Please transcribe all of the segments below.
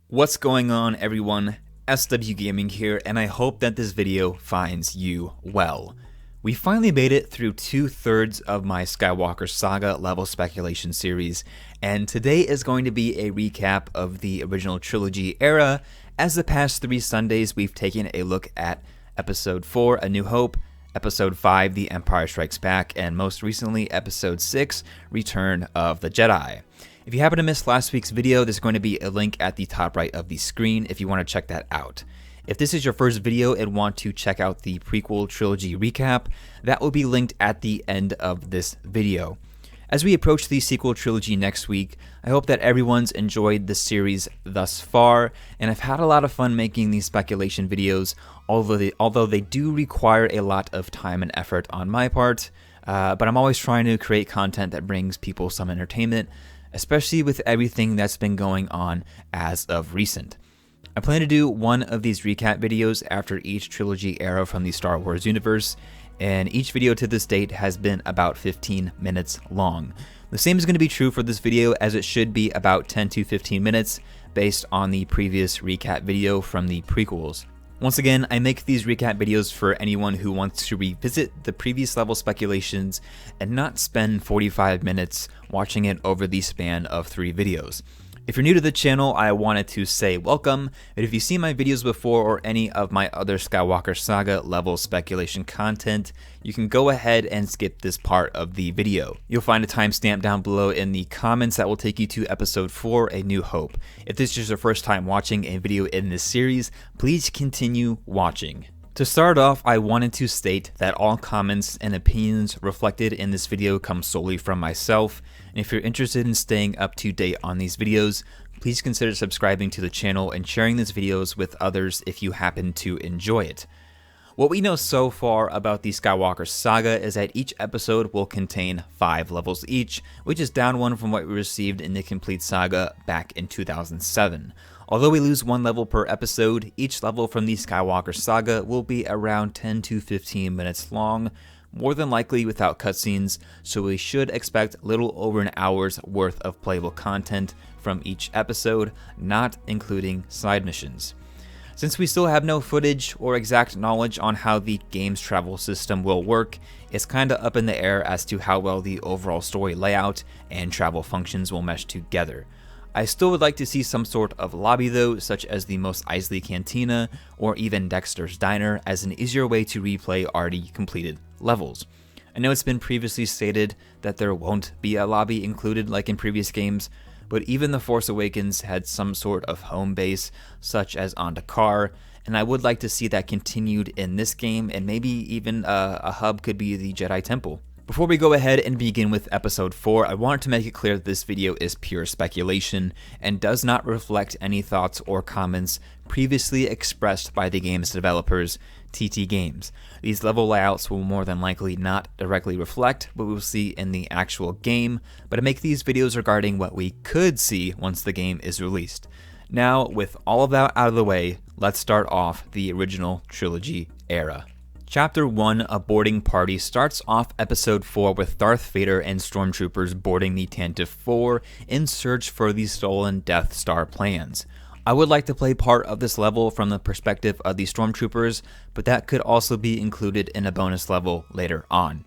What's going on, everyone? SW Gaming here, and I hope that this video finds you well. We finally made it through 2/3 of my Skywalker Saga level speculation series, and today is going to be a recap of the original Trilogy era, as the past 3 Sundays we've taken a look at Episode 4, A New Hope, Episode 5, The Empire Strikes Back, and most recently Episode 6, Return of the Jedi. If you happen to miss last week's video, there's going to be a link at the top right of the screen if you want to check that out. If this is your first video and want to check out the prequel trilogy recap, that will be linked at the end of this video. As we approach the sequel trilogy next week, I hope that everyone's enjoyed the series thus far, and I've had a lot of fun making these speculation videos, although they do require a lot of time and effort on my part, but I'm always trying to create content that brings people some entertainment, especially with everything that's been going on as of recent. I plan to do one of these recap videos after each trilogy era from the Star Wars universe, and each video to this date has been about 15 minutes long. The same is going to be true for this video, as it should be about 10 to 15 minutes based on the previous recap video from the prequels. Once again, I make these recap videos for anyone who wants to revisit the previous level speculations and not spend 45 minutes watching it over the span of 3 videos. If you're new to the channel, I wanted to say welcome, and if you've seen my videos before or any of my other Skywalker Saga level speculation content, you can go ahead and skip this part of the video. You'll find a timestamp down below in the comments that will take you to Episode 4, A New Hope. If this is your first time watching a video in this series, please continue watching. To start off, I wanted to state that all comments and opinions reflected in this video come solely from myself, and if you're interested in staying up to date on these videos, please consider subscribing to the channel and sharing these videos with others if you happen to enjoy it. What we know so far about the Skywalker Saga is that each episode will contain 5 levels each, which is down 1 from what we received in the complete saga back in 2007. Although we lose 1 level per episode, each level from the Skywalker Saga will be around 10 to 15 minutes long, more than likely without cutscenes, so we should expect little over an hour's worth of playable content from each episode, not including side missions. Since we still have no footage or exact knowledge on how the game's travel system will work, it's kinda up in the air as to how well the overall story layout and travel functions will mesh together. I still would like to see some sort of lobby though, such as the Mosteisley Cantina or even Dexter's Diner, as an easier way to replay already completed levels. I know it's been previously stated that there won't be a lobby included like in previous games, but even The Force Awakens had some sort of home base, such as on Dakar, and I would like to see that continued in this game, and maybe even a hub could be the Jedi Temple. Before we go ahead and begin with Episode 4, I wanted to make it clear that this video is pure speculation and does not reflect any thoughts or comments previously expressed by the game's developers, TT Games. These level layouts will more than likely not directly reflect what we will see in the actual game, but I make these videos regarding what we could see once the game is released. Now, with all of that out of the way, let's start off the original trilogy era. Chapter 1, A Boarding Party, starts off Episode 4 with Darth Vader and stormtroopers boarding the Tantive 4 in search for the stolen Death Star plans. I would like to play part of this level from the perspective of the stormtroopers, but that could also be included in a bonus level later on.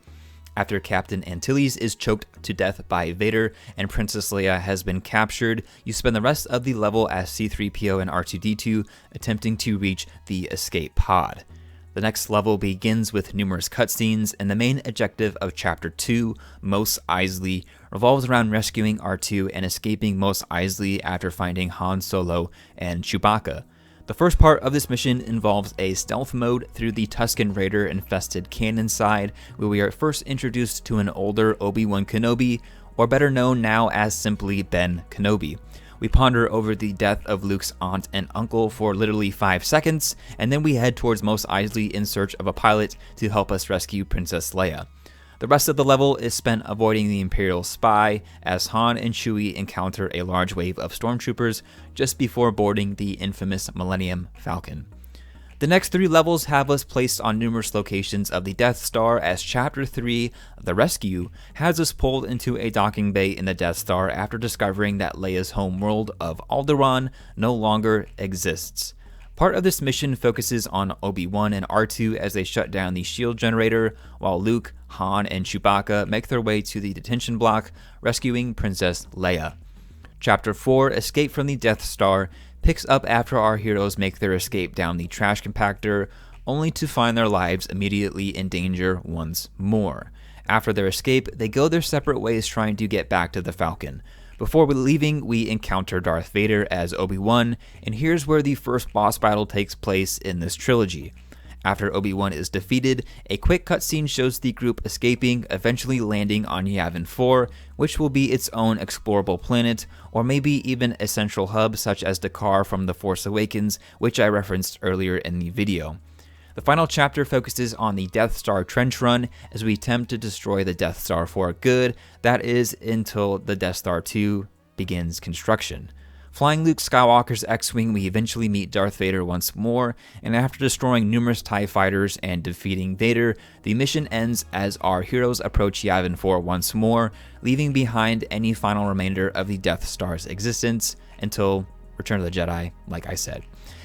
After Captain Antilles is choked to death by Vader and Princess Leia has been captured, you spend the rest of the level as C-3PO and R2-D2 attempting to reach the escape pod. The next level begins with numerous cutscenes, and the main objective of Chapter 2, Mosteisley, revolves around rescuing R2 and escaping Mosteisley after finding Han Solo and Chewbacca. The first part of this mission involves a stealth mode through the Tusken Raider-infested cannon side, where we are first introduced to an older Obi-Wan Kenobi, or better known now as simply Ben Kenobi. We ponder over the death of Luke's aunt and uncle for literally 5 seconds, and then we head towards Mosteisley in search of a pilot to help us rescue Princess Leia. The rest of the level is spent avoiding the Imperial spy, as Han and Chewie encounter a large wave of stormtroopers just before boarding the infamous Millennium Falcon. The next 3 levels have us placed on numerous locations of the Death Star, as Chapter 3, The Rescue, has us pulled into a docking bay in the Death Star after discovering that Leia's homeworld of Alderaan no longer exists. Part of this mission focuses on Obi-Wan and R2 as they shut down the shield generator, while Luke, Han, and Chewbacca make their way to the detention block, rescuing Princess Leia. Chapter 4, Escape from the Death Star, picks up after our heroes make their escape down the trash compactor, only to find their lives immediately in danger once more. After their escape, they go their separate ways trying to get back to the Falcon. Before leaving, we encounter Darth Vader as Obi-Wan, and here's where the first boss battle takes place in this trilogy. After Obi-Wan is defeated, a quick cutscene shows the group escaping, eventually landing on Yavin 4, which will be its own explorable planet, or maybe even a central hub such as Dakar from The Force Awakens, which I referenced earlier in the video. The final chapter focuses on the Death Star trench run as we attempt to destroy the Death Star for good, that is, until the Death Star 2 begins construction. Flying Luke Skywalker's X-Wing, we eventually meet Darth Vader once more, and after destroying numerous TIE fighters and defeating Vader, the mission ends as our heroes approach Yavin 4 once more, leaving behind any final remainder of the Death Star's existence until Return of the Jedi, like I said.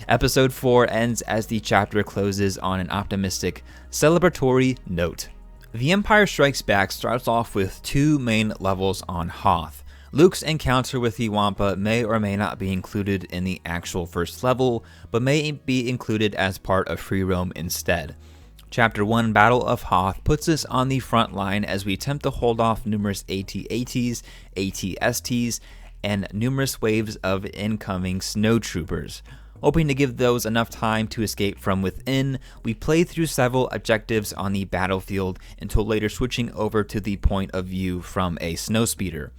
Episode 4 ends as the chapter closes on an optimistic, celebratory note. The Empire Strikes Back starts off with 2 main levels on Hoth. Luke's encounter with the Wampa may or may not be included in the actual first level, but may be included as part of free roam instead. Chapter 1, Battle of Hoth, puts us on the front line as we attempt to hold off numerous AT-ATs, AT-STs, and numerous waves of incoming snowtroopers. Hoping to give those enough time to escape from within, we play through several objectives on the battlefield until later switching over to the point of view from a snowspeeder.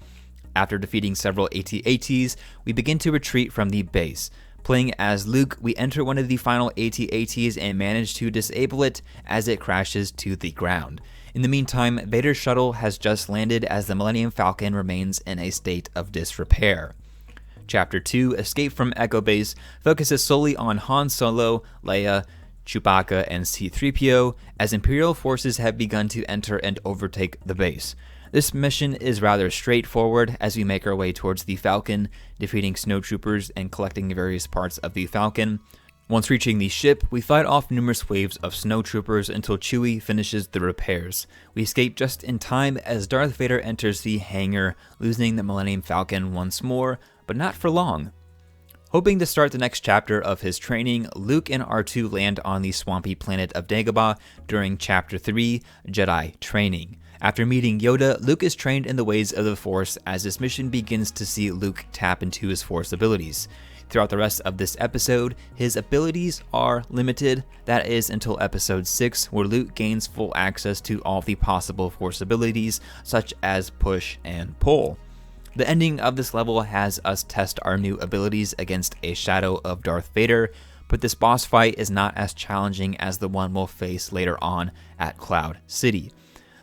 After defeating several AT-ATs, we begin to retreat from the base. Playing as Luke, we enter one of the final AT-ATs and manage to disable it as it crashes to the ground. In the meantime, Vader's shuttle has just landed as the Millennium Falcon remains in a state of disrepair. Chapter 2, Escape from Echo Base, focuses solely on Han Solo, Leia, Chewbacca, and C-3PO, as Imperial forces have begun to enter and overtake the base. This mission is rather straightforward as we make our way towards the Falcon, defeating snowtroopers and collecting various parts of the Falcon. Once reaching the ship, we fight off numerous waves of snowtroopers until Chewie finishes the repairs. We escape just in time as Darth Vader enters the hangar, losing the Millennium Falcon once more, but not for long. Hoping to start the next chapter of his training, Luke and R2 land on the swampy planet of Dagobah during Chapter 3, Jedi Training. After meeting Yoda, Luke is trained in the ways of the Force as this mission begins to see Luke tap into his Force abilities. Throughout the rest of this episode, his abilities are limited, that is until Episode 6, where Luke gains full access to all the possible Force abilities, such as push and pull. The ending of this level has us test our new abilities against a shadow of Darth Vader, but this boss fight is not as challenging as the one we'll face later on at Cloud City.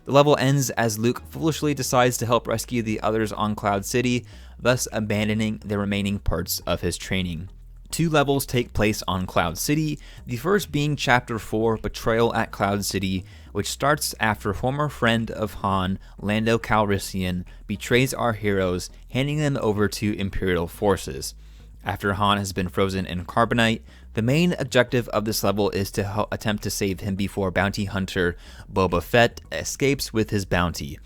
The level ends as Luke foolishly decides to help rescue the others on Cloud City, thus abandoning the remaining parts of his training. 2 levels take place on Cloud City, the first being Chapter 4, Betrayal at Cloud City, which starts after former friend of Han, Lando Calrissian, betrays our heroes, handing them over to Imperial forces. After Han has been frozen in carbonite, the main objective of this level is to attempt to save him before bounty hunter Boba Fett escapes with his bounty.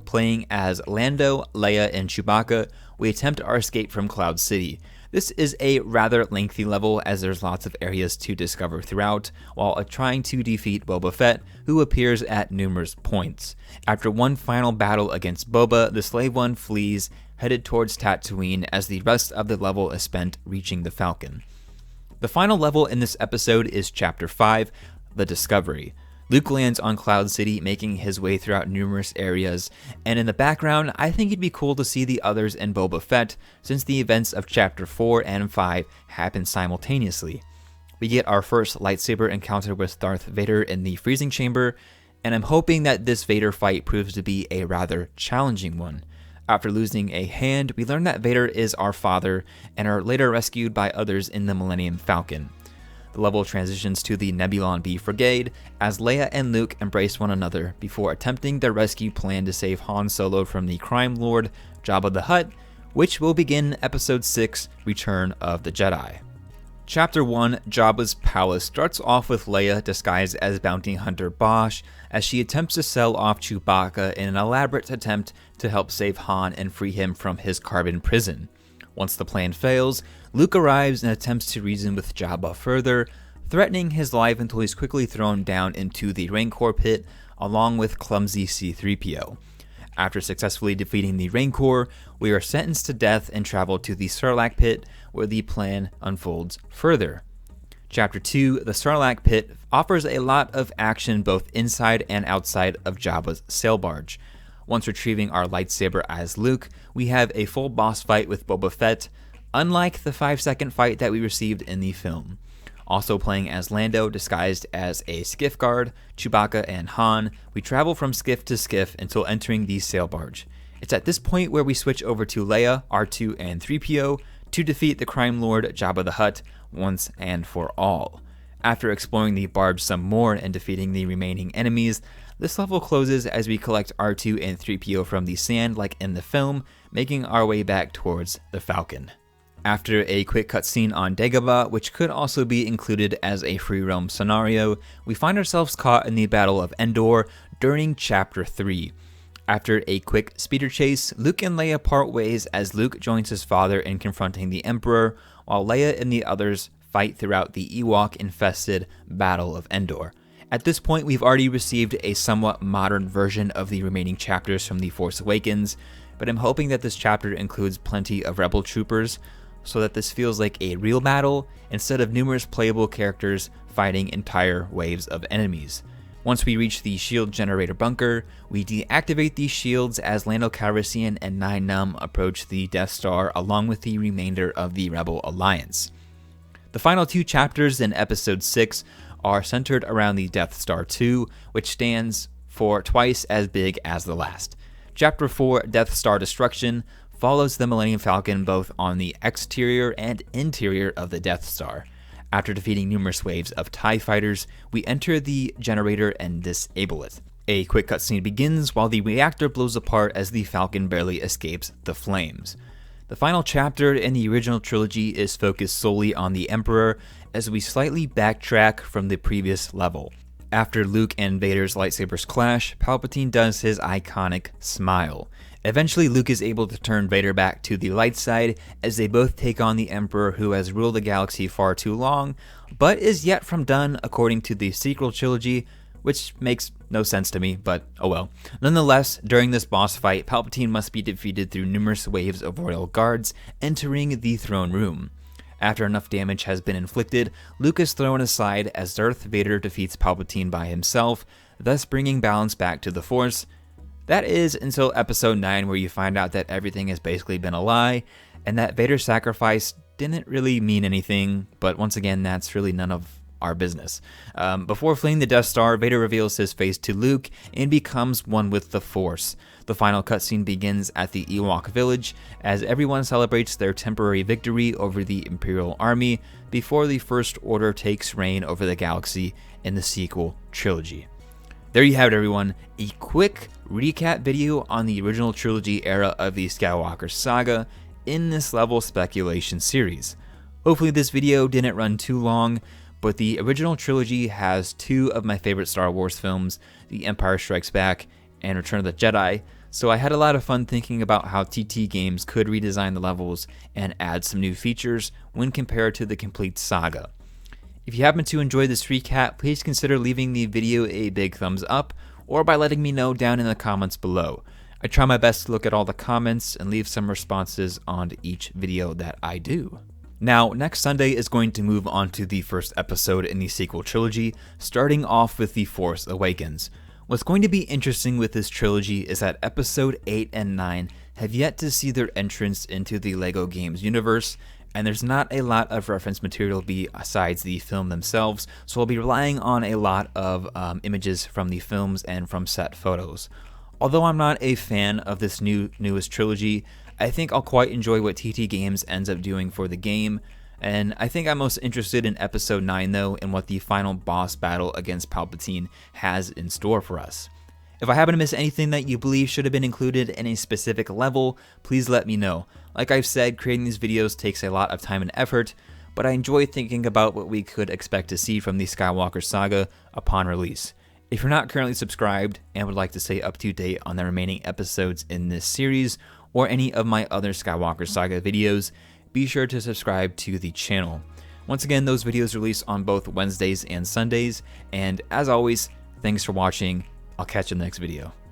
Playing as Lando, Leia, and Chewbacca, we attempt our escape from Cloud City. This is a rather lengthy level as there's lots of areas to discover throughout, while trying to defeat Boba Fett, who appears at numerous points. After one final battle against Boba, the Slave One flees, headed towards Tatooine, as the rest of the level is spent reaching the Falcon. The final level in this episode is Chapter 5, The Discovery. Luke lands on Cloud City, making his way throughout numerous areas, and in the background, I think it'd be cool to see the others and Boba Fett, since the events of Chapter 4 and 5 happen simultaneously. We get our first lightsaber encounter with Darth Vader in the freezing chamber, and I'm hoping that this Vader fight proves to be a rather challenging one. After losing a hand, we learn that Vader is our father, and are later rescued by others in the Millennium Falcon. The The level transitions to the Nebulon B Brigade as Leia and Luke embrace one another before attempting their rescue plan to save Han Solo from the crime lord Jabba the Hutt, which will begin Episode 6, Return of the Jedi. Chapter 1, Jabba's Palace, starts off with Leia disguised as bounty hunter Bosch as she attempts to sell off Chewbacca in an elaborate attempt to help save Han and free him from his carbon prison. Once the plan fails, Luke arrives and attempts to reason with Jabba further, threatening his life until he's quickly thrown down into the Rancor pit along with clumsy C-3PO. After successfully defeating the Rancor, we are sentenced to death and travel to the Sarlacc Pit, where the plan unfolds further. Chapter 2, the Sarlacc Pit, offers a lot of action both inside and outside of Jabba's sail barge. Once retrieving our lightsaber as Luke, we have a full boss fight with Boba Fett, unlike the 5-second fight that we received in the film. Also playing as Lando, disguised as a skiff guard, Chewbacca and Han, we travel from skiff to skiff until entering the sail barge. It's at this point where we switch over to Leia, R2, and 3PO to defeat the crime lord Jabba the Hutt once and for all. After exploring the barge some more and defeating the remaining enemies, this level closes as we collect R2 and 3PO from the sand like in the film, making our way back towards the Falcon. After a quick cutscene on Dagobah, which could also be included as a free roam scenario, we find ourselves caught in the Battle of Endor during Chapter 3. After a quick speeder chase, Luke and Leia part ways as Luke joins his father in confronting the Emperor, while Leia and the others fight throughout the Ewok-infested Battle of Endor. At this point, we've already received a somewhat modern version of the remaining chapters from The Force Awakens, but I'm hoping that this chapter includes plenty of Rebel troopers, so that this feels like a real battle instead of numerous playable characters fighting entire waves of enemies. Once we reach the shield generator bunker, we deactivate these shields as Lando Calrissian and Nien Nunb approach the Death Star along with the remainder of the Rebel Alliance. The final two chapters in Episode 6 are centered around the Death Star 2, which stands for twice as big as the last. Chapter 4, Death Star Destruction, follows the Millennium Falcon both on the exterior and interior of the Death Star. After defeating numerous waves of TIE fighters, we enter the generator and disable it. A quick cutscene begins while the reactor blows apart as the Falcon barely escapes the flames. The final chapter in the original trilogy is focused solely on the Emperor as we slightly backtrack from the previous level. After Luke and Vader's lightsabers clash, Palpatine does his iconic smile. Eventually, Luke is able to turn Vader back to the light side as they both take on the Emperor, who has ruled the galaxy far too long, but is yet from done according to the sequel trilogy, which makes no sense to me, but oh well. Nonetheless, during this boss fight, Palpatine must be defeated through numerous waves of royal guards entering the throne room. After enough damage has been inflicted, Luke is thrown aside as Darth Vader defeats Palpatine by himself, thus bringing balance back to the Force. That is until Episode 9, where you find out that everything has basically been a lie, and that Vader's sacrifice didn't really mean anything, but once again, that's really none of our business. Before fleeing the Death Star, Vader reveals his face to Luke and becomes one with the Force. The final cutscene begins at the Ewok village as everyone celebrates their temporary victory over the Imperial Army before the First Order takes reign over the galaxy in the sequel trilogy. There you have it, everyone, a quick recap video on the original trilogy era of the Skywalker Saga in this level speculation series. Hopefully this video didn't run too long, but the original trilogy has two of my favorite Star Wars films, The Empire Strikes Back and Return of the Jedi, so I had a lot of fun thinking about how TT Games could redesign the levels and add some new features when compared to the complete saga. If you happen to enjoy this recap, please consider leaving the video a big thumbs up or by letting me know down in the comments below. I try my best to look at all the comments and leave some responses on each video that I do. Now, next Sunday is going to move on to the first episode in the sequel trilogy, starting off with The Force Awakens. What's going to be interesting with this trilogy is that Episode 8 and 9 have yet to see their entrance into the LEGO Games universe, and there's not a lot of reference material besides the film themselves, so I'll be relying on a lot of images from the films and from set photos. Although I'm not a fan of this newest trilogy, I think I'll quite enjoy what TT Games ends up doing for the game. And I think I'm most interested in episode 9 though, and what the final boss battle against Palpatine has in store for us. If I happen to miss anything that you believe should have been included in a specific level, please let me know. Like I've said, creating these videos takes a lot of time and effort, but I enjoy thinking about what we could expect to see from the Skywalker Saga upon release. If you're not currently subscribed and would like to stay up to date on the remaining episodes in this series, or any of my other Skywalker Saga videos, be sure to subscribe to the channel. Once again, those videos release on both Wednesdays and Sundays, and as always, thanks for watching. I'll catch you in the next video.